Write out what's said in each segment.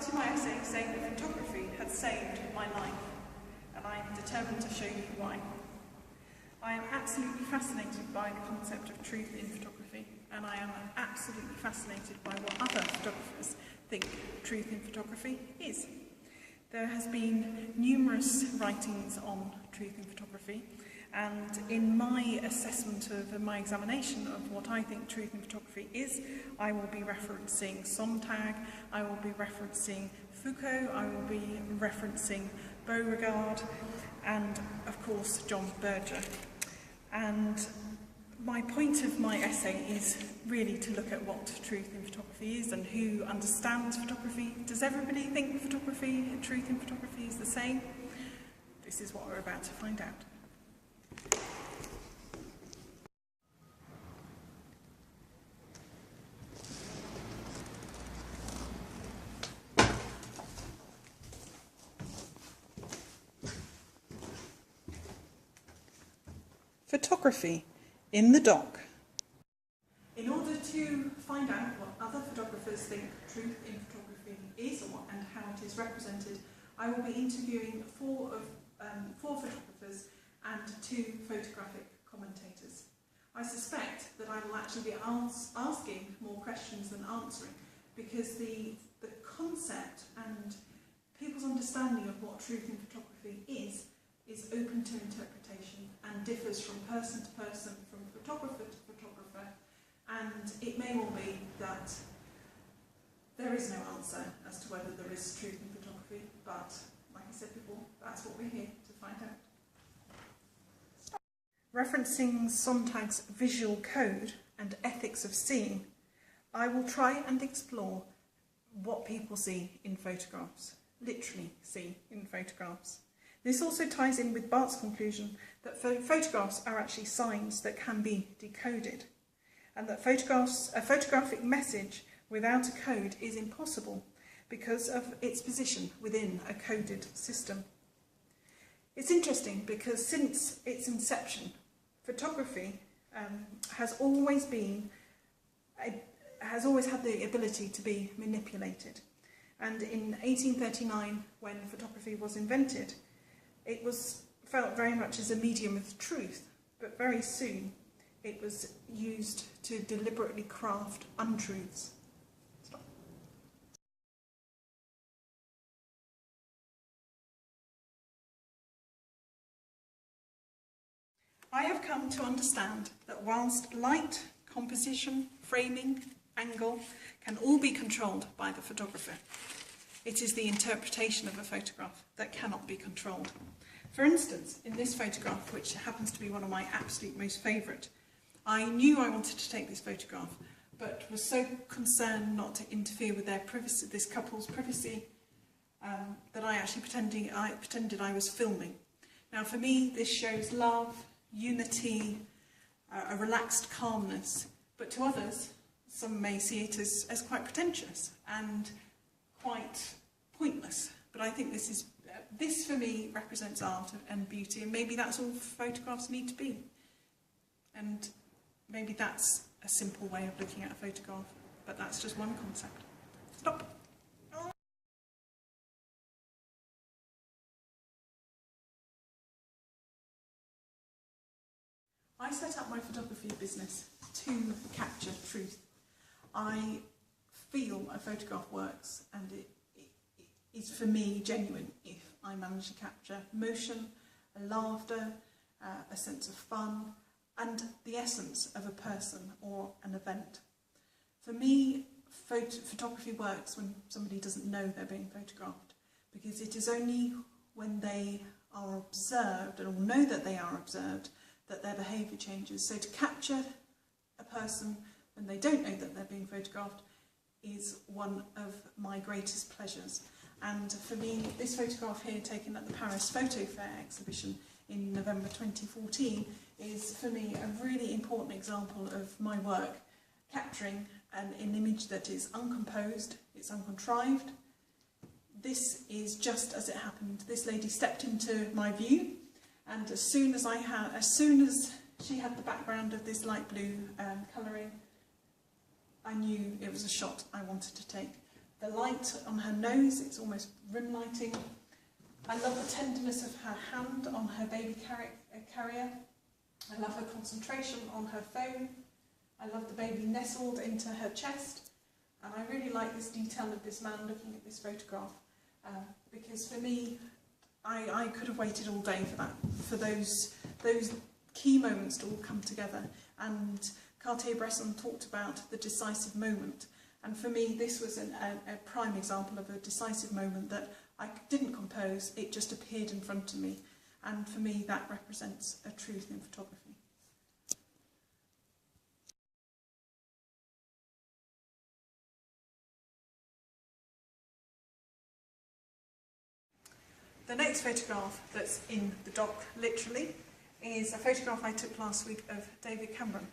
started my essay saying that photography had saved my life, and I am determined to show you why. I am absolutely fascinated by the concept of truth in photography, and I am absolutely fascinated by what other photographers think truth in photography is. There has been numerous writings on truth in photography, and in my assessment of my examination of what I think truth in photography is, I will be referencing Sontag, I will be referencing Foucault, I will be referencing Beauregard, and of course John Berger. And my point of my essay is really to look at what truth in photography is and who understands photography. Does everybody think photography and truth in photography is the same? This is what we're about to find out. Photography in the dock. In order to find out what other photographers think truth in photography is and how it is represented, I will be interviewing four photographers and 2 photographic commentators. I suspect that I will actually be asking more questions than answering, because the concept and people's understanding of what truth in photography is open to interpretation and differs from person to person, from photographer to photographer, and it may well be that there is no answer as to whether there is truth in photography, but like I said before, that's what we're here to find out. Referencing Sontag's visual code and ethics of seeing, I will try and explore what people see in photographs, literally see in photographs. This also ties in with Barth's conclusion that photographs are actually signs that can be decoded, and that a photographic message without a code is impossible because of its position within a coded system. It's interesting because since its inception, photography has always had the ability to be manipulated. And in 1839, when photography was invented, it was felt very much as a medium of truth, but very soon it was used to deliberately craft untruths. Stop. I have come to understand that whilst light, composition, framing, angle can all be controlled by the photographer, it is the interpretation of a photograph that cannot be controlled. For instance, in this photograph, which happens to be one of my absolute most favourite, I knew I wanted to take this photograph, but was so concerned not to interfere with their privacy, this couple's privacy, that I actually pretended I was filming. Now, for me, this shows love, unity, a relaxed calmness, but to others, some may see it as quite pretentious and quite pointless. But I think this for me represents art and beauty, and maybe that's all photographs need to be. And maybe that's a simple way of looking at a photograph, but that's just one concept. Stop. I set up my photography business to capture truth. I feel a photograph works, and it is for me genuine if I manage to capture emotion, a laughter, a sense of fun, and the essence of a person or an event. For me, photography works when somebody doesn't know they're being photographed, because it is only when they are observed or know that they are observed that their behaviour changes. So to capture a person when they don't know that they're being photographed is one of my greatest pleasures. And for me, this photograph here, taken at the Paris Photo Fair exhibition in November 2014, is for me a really important example of my work capturing an image that is uncomposed, it's uncontrived. This is just as it happened. This lady stepped into my view, and as soon as she had the background of this light blue colouring, I knew it was a shot I wanted to take. the light on her nose, it's almost rim lighting. I love the tenderness of her hand on her baby carrier. I love her concentration on her phone. I love the baby nestled into her chest. And I really like this detail of this man looking at this photograph. Because for me, I could have waited all day for that, for those key moments to all come together. And Cartier-Bresson talked about the decisive moment. And for me, this was a prime example of a decisive moment that I didn't compose, it just appeared in front of me. And for me, that represents a truth in photography. The next photograph that's in the doc, literally, is a photograph I took last week of David Cameron.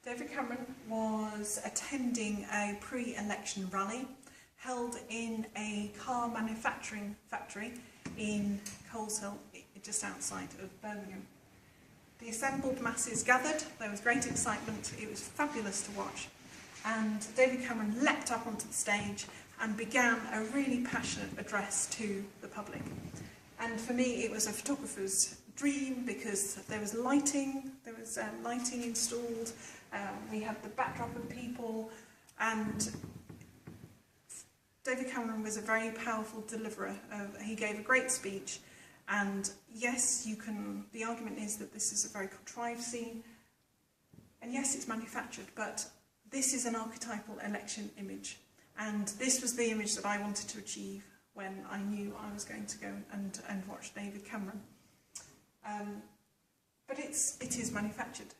David Cameron was attending a pre-election rally held in a car manufacturing factory in Coleshill, just outside of Birmingham. The assembled masses gathered, there was great excitement, it was fabulous to watch, and David Cameron leapt up onto the stage and began a really passionate address to the public. And for me, it was a photographer's dream because there was lighting installed, we had the backdrop of people, and David Cameron was a very powerful deliverer. He gave a great speech, and yes, the argument is that this is a very contrived scene, and yes, it's manufactured, but this is an archetypal election image, and this was the image that I wanted to achieve when I knew I was going to go and watch David Cameron. But it is manufactured.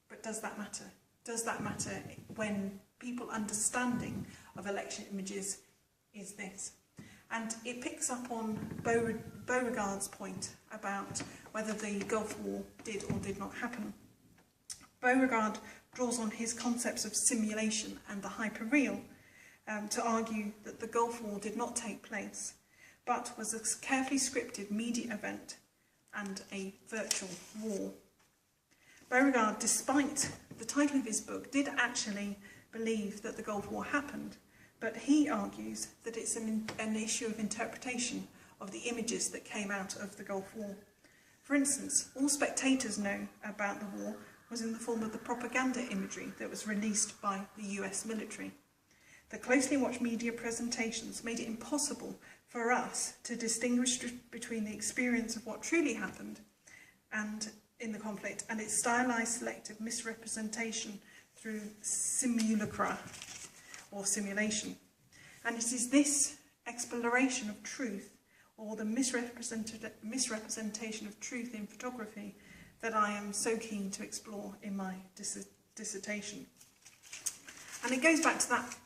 But does that matter? Does that matter when people's understanding of election images is this? And it picks up on Beauregard's point about whether the Gulf War did or did not happen. Beauregard draws on his concepts of simulation and the hyperreal to argue that the Gulf War did not take place, but was a carefully scripted media event and a virtual war. Beauregard, despite the title of his book, did actually believe that the Gulf War happened, but he argues that it's an issue of interpretation of the images that came out of the Gulf War. For instance, all spectators know about the war was in the form of the propaganda imagery that was released by the US military. The closely watched media presentations made it impossible for us to distinguish between the experience of what truly happened and in the conflict and its stylized selective misrepresentation through simulacra or simulation. And it is this exploration of truth, or the misrepresentation of truth in photography, that I am so keen to explore in my dissertation. And it goes back to that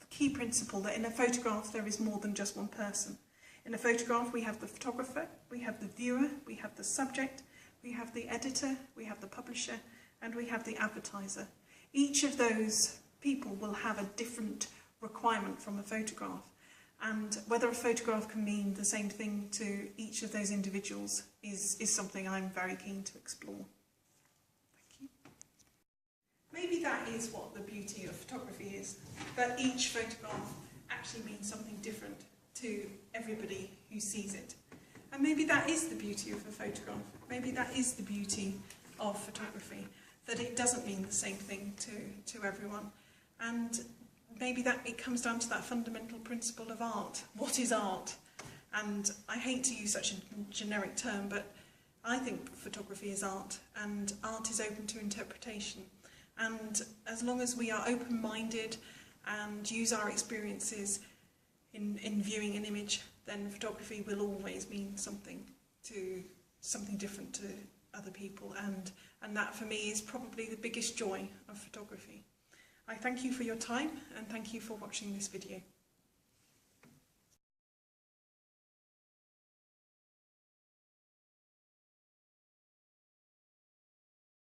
key principle that in a photograph there is more than just one person. In a photograph we have the photographer, we have the viewer, we have the subject, we have the editor, we have the publisher, and we have the advertiser. Each of those people will have a different requirement from a photograph, and whether a photograph can mean the same thing to each of those individuals is something I'm very keen to explore. Thank you. Maybe that is what the beauty of photography is, that each photograph actually means something different to everybody who sees it. And maybe that is the beauty of a photograph. Maybe that is the beauty of photography, that it doesn't mean the same thing to everyone. And maybe that it comes down to that fundamental principle of art. What is art? And I hate to use such a generic term, but I think photography is art, and art is open to interpretation. And as long as we are open-minded and use our experiences in viewing an image, then photography will always mean something different to other people, and that for me is probably the biggest joy of photography. I thank you for your time, and thank you for watching this video.